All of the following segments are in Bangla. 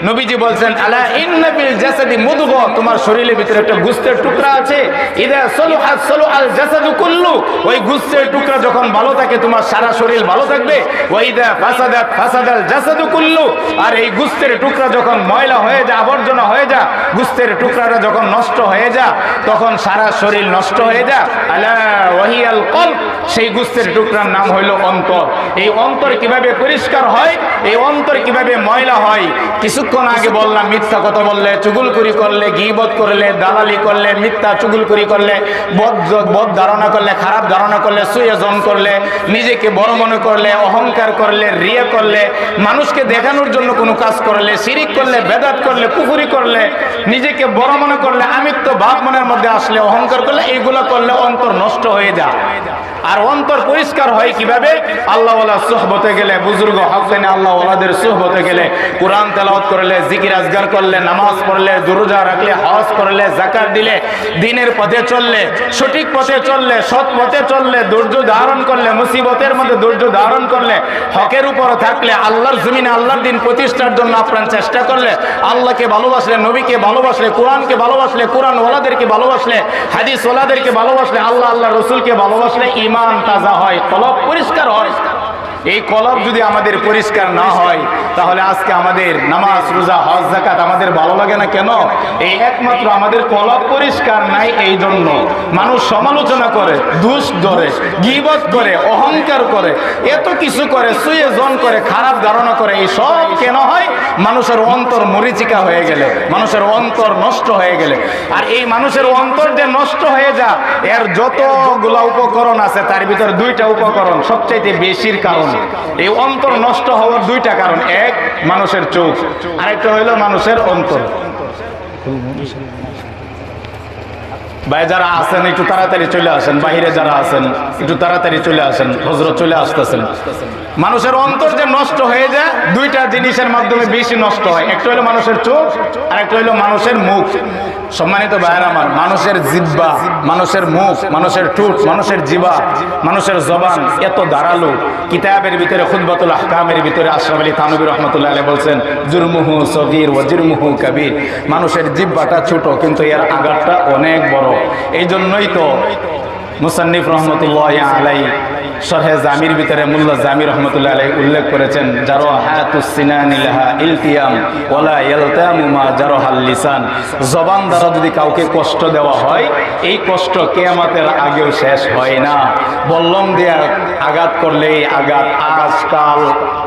নবীজি বলছেন আলা ইন্না ফিল জাসাদি মুদগা, তোমার শরীরের ভিতরে একটা গোশতের টুকরা আছে, ইদা সালুহাত সালুহাল জাসাদু কুল্লু, ওই গোশতের টুকরা যখন ভালো থাকে তোমার সারা শরীর ভালো থাকবে। ওয়া ইদা ফাসাদাত ফাসাদাল জাসাদু কুল্লু, আর এই গোশতের টুকরা যখন ময়লা হয়ে যায়, আবর্জনা হয়ে যায়, গোশতের টুকরাটা যখন নষ্ট হয়ে যায় তখন সারা শরীর নষ্ট হয়ে যায়। আলা ওয়াহিয়াল কলব, সেই গোশতের টুকরার নাম হইল অন্তর। এই অন্তর কিভাবে পরিষ্কার হয়, এই অন্তর কিভাবে ময়লা হয়, কিছুক্ষণ আগে বললাম মিথ্যা কথা বললে, চুগলখড়ি করলে, গীবত করলে, দালালি করলে, মিথ্যা চুগলখড়ি করলে, বদ ধারণা করলে, খারাপ ধারণা করলে, সুয়োজন করলে, নিজেকে বড় মনে করলে, অহংকার করলে, রিয়া করলে, মানুষকে দেখানোর জন্য কোনো কাজ করলে, শিরিক করলে, বেদাত করলে, কুফরি করলে, নিজেকে বড় মনে করলে, আমিত্ব ভাব মনের মধ্যে আসলে, অহংকার করলে, এইগুলো করলে অন্তর নষ্ট হয়ে যায়। আর অন্তর পরিষ্কার হয় কিভাবে? আল্লাহ ওয়ালা সুহবতে গেলে, বুজুর্গ হকানি আল্লাহ ওয়ালাদের সুহবতে গেলে, কোরআন তেলাওয়াত করলে, জিকির আজগার করলে, নামাজ পড়লে, রোজা রাখলে, হজ করলে, যাকাত দিলে, দ্বীনের পথে চললে, সঠিক পথে চললে, সৎ পথে চললে, ধৈর্য ধারণ করলে, মুসিবতের মধ্যে ধৈর্য ধারণ করলে, হকের উপর থাকলে, আল্লাহর জমিনে আল্লাহর দিন প্রতিষ্ঠার জন্য আপ্রাণ চেষ্টা করলে, আল্লাহকে ভালোবাসলে, নবীকে ভালোবাসলে, কোরআনকে ভালোবাসলে, কোরআন ওয়ালাদেরকে ভালোবাসলে, হাদিস ওয়ালাদেরকে ভালোবাসলে, আল্লাহ আল্লাহ রসুলকে ভালোবাসলে ঈমান তাজা হয়, কলব পরিষ্কার হয়। এই কলব যদি আমাদের পরিষ্কার না হয় তাহলে আজকে আমাদের নামাজ, রোজা, হজ, যাকাত আমাদের ভালো লাগে না কেন? এই একমাত্র আমাদের কলব পরিষ্কার নাই। এই জন্য মানুষ সমালোচনা করে, দোষ ধরে, গীবত করে, অহংকার করে, এত কিছু করে, সুয়োজন করে, খারাপ ধারণা করে। এই সব কেন হয়? মানুষের অন্তর মরিচিকা হয়ে গেলে, মানুষের অন্তর নষ্ট হয়ে গেলে। আর এই মানুষের অন্তর যে নষ্ট হয়ে যায়, এর যতগুলা উপকরণ আছে তার ভিতরে দুইটা উপকরণ সবচাইতে বেশির কারণ। এই অন্তর নষ্ট হওয়ার দুইটা কারণ, এক মানুষের চোখ, আরেকটা হইল মানুষের অন্তর। ভাই যারা আছেন একটু তাড়াতাড়ি চলে আসেন, বাহিরে যারা আছেন একটু তাড়াতাড়ি চলে আসেন, হযরত চলে আসতেছেন। মানুষের অন্তর যে নষ্ট হয়ে যায় দুইটা জিনিসের মাধ্যমে বেশি নষ্ট হয়, একটা হলো মানুষের চোখ আর একটা হলো মানুষের মুখ। সম্মানিত ভাইয়েরা আমার, মানুষের জিহ্বা, মানুষের মুখ, মানুষের ঠোঁট, মানুষের জিহ্বা, মানুষের জবান এত ধারালো। কিতাবের ভিতরে খুতবাতুল আহকামের ভিতরে আশরাফ আলী থানভী রাহমাতুল্লাহ আলাইহি বলছেন জুরমুহু সগীর ওয়া জিরমুহু কাবীর, মানুষের জিহ্বাটা ছোট কিন্তু এর আঘাতটা অনেক বড়। এই জন্যই তো মুসান্নিফ রহমতুল্লাহ আলাইহি শরহে জামির ভিতরে মুল্লা জামির রহমতুল্লাহ আলাইহি উল্লেখ করেছেন জারাহাতুস সিনানি লাহা ইলতিয়াম ওয়ালা ইয়ালতামু মা জারাহাল লিসান, জবান দ্বারা যদি কাউকে কষ্ট দেওয়া হয় এই কষ্ট কিয়ামতের আগেও শেষ হয় না। বল্লম দিয়ে আঘাত করলে এই আঘাত আজকাল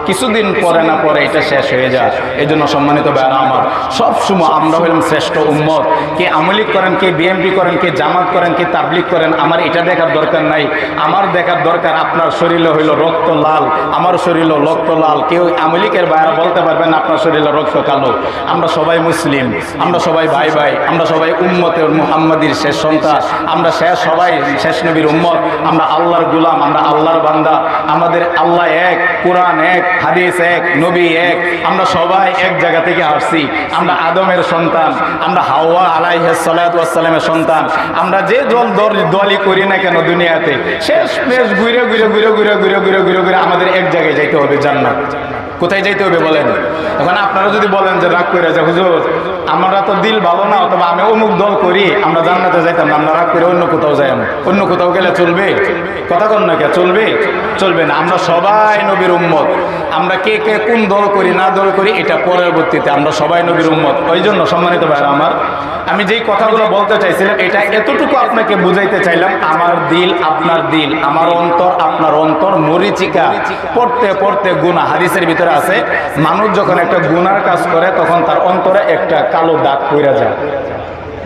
কিছুদিন পরে না পরে এটা শেষ হয়ে যায়। এই জন্য সম্মানিত ভাইরা আমার, সবসময় আমরা হইলাম শ্রেষ্ঠ উম্মত। কে আমলিক করেন, কে বিএমপি করেন, কে জামাত করেন, কে তাবলিগ করেন, আমার এটা দেখার দরকার নাই। আমার দেখার দরকার আপনার শরীরে হইল রক্ত লাল, আমার শরীরে রক্ত লাল। কেউ আমলিকের ভাইরা বলতে পারবেন আপনার শরীরে রক্ত কালো। আমরা সবাই মুসলিম, আমরা সবাই ভাই ভাই, আমরা সবাই উম্মতের মুহাম্মাদির শেষ সন্তান, আমরা সবাই শেষ নবীর উম্মত, আমরা আল্লাহর গোলাম, আমরা আল্লাহর বান্দা। আমাদের আল্লাহ এক, কোরআন এক, হাদিস এক, নবী এক, আমরা সবাই এক জায়গা থেকে আসছি। আমরা আদমের সন্তান, আমরা হাওয়া আলাইহিস সালাতু ওয়াস সালামের সন্তান। আমরা যে দলই করি না কেন দুনিয়াতে, শেষ মেশ ঘুরে ঘুরে ঘুরে ঘুরে ঘুরে ঘুরে ঘুরে ঘুরে আমাদের এক জায়গায় যাইতে হবে, জান্নাত। কোথায় যাইতে হবে বলেন? এখন আপনারা যদি বলেন যে রাগ করে যে হুজুর আমরা তো দিল ভালো না, অথবা আমি অমুক দল করি আমরা জান্নাতে যাইতাম না, আমরা রাগ করে অন্য কোথাও যাই, অন্য কোথাও গেলে চলবে? কথা কন না কে? চলবে? চলবে না। আমরা সবাই নবীর উম্মত। আমরা কে কে কোন দল করি না দল করি এটা পরবর্তীতে, আমরা সবাই নবীর উম্মত। ওই জন্য সম্মানিত ভাইরা আমার, আমি যেই কথাগুলো বলতে চাইছিলাম এটা এতটুকু আপনাকে বুঝাইতে চাইলাম, আমার দিল আপনার দিল, আমার অন্তর আপনার অন্তর মরিচিকা। পড়তে পড়তে গুনাহ, হাদিসের ভিতরে আছে মানুষ যখন একটা গুনার কাজ করে তখন তার অন্তরে একটা কালো দাগ পড়ে যায়।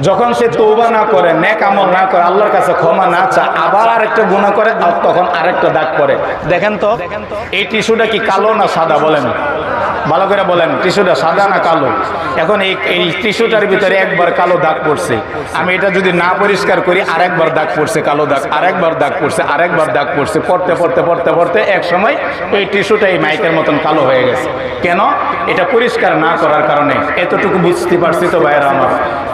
যখন সে তওবা না করে, নেক আমল না করে, আল্লাহর কাছে ক্ষমা না চায়, আবার আরেকটা গুনাহ করে, তখন আরেকটা দাগ পড়ে। দেখেন তো এই টিস্যুটা কি কালো না সাদা? বলেন, ভালো করে বলেন, টিস্যুটা সাদা না কালো? এখন এই টিস্যুটার ভিতরে একবার কালো দাগ পড়ছে, আমি এটা যদি না পরিষ্কার করি আরেকবার দাগ পড়ছে, কালো দাগ, আরেকবার দাগ পড়ছে, আরেকবার দাগ পড়ছে, পড়তে পড়তে পড়তে পড়তে এক সময় এই টিস্যুটা এই মাইকের মতন কালো হয়ে গেছে। কেন? এটা পরিষ্কার না করার কারণে। এতটুকু বুঝতে পারছি তো ভাইয়েরা আমার।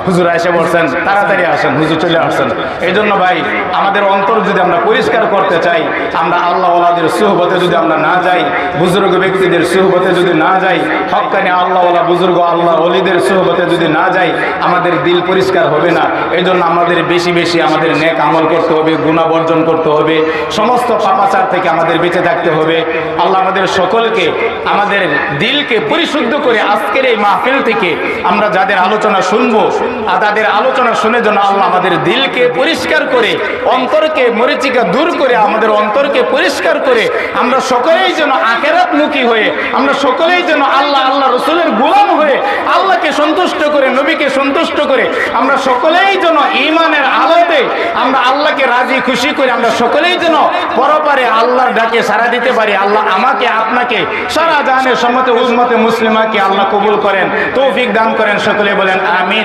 হুজুর এসে বলছেন তাড়াতাড়ি আসেন, হুজুর চলে আসছেন। এই জন্য ভাই আমাদের অন্তর যদি আমরা পরিষ্কার করতে চাই, আমরা আল্লাহ ওয়ালাদের সুহবতে যদি আমরা না যাই, বুজুর্গ ব্যক্তিদের সুহবতে যদি না যাই, হক্কানি আল্লাহ ওয়ালা বুজুর্গ আল্লাহ ওলিদের সুহবতে যদি না যাই, আমাদের দিল পরিষ্কার হবে না। এই জন্য আমাদের বেশি বেশি আমাদের নেক আমল করতে হবে, গুনাহ বর্জন করতে হবে, সমস্ত পাপাচার থেকে আমাদের বেঁচে থাকতে হবে। আল্লাহ আমাদের সকলকে আমাদের দিলকে পরিশুদ্ধ করে আজকের এই মাহফিল থেকে আমরা যাদের আলোচনা শুনবো আর তাদের আলোচনা শুনে যেন আল্লাহ আমাদের দিলকে পরিষ্কার করে, অন্তরকে মরিচিকা দূর করে, আমাদের অন্তরকে পরিষ্কার করে আমরা সকলেই যেন আখিরাতমুখী হয়ে, আমরা সকলেই যেন আল্লাহ রসুলের গোলাম হয়ে, আল্লাহকে সন্তুষ্ট করে, নবীকে সন্তুষ্ট করে, আমরা সকলেই যেন ঈমানের আলোতে আমরা আল্লাহকে রাজি খুশি করে আমরা সকলেই যেন পরপারে আল্লাহর ডাকে সাড়া দিতে পারি। আল্লাহ আমাকে আপনাকে সারা জাহানের সম্মতে উম্মতে মুসলিমাকে আল্লাহ কবুল করেন, তৌফিক দান করেন। সকলে বলেন আমিন।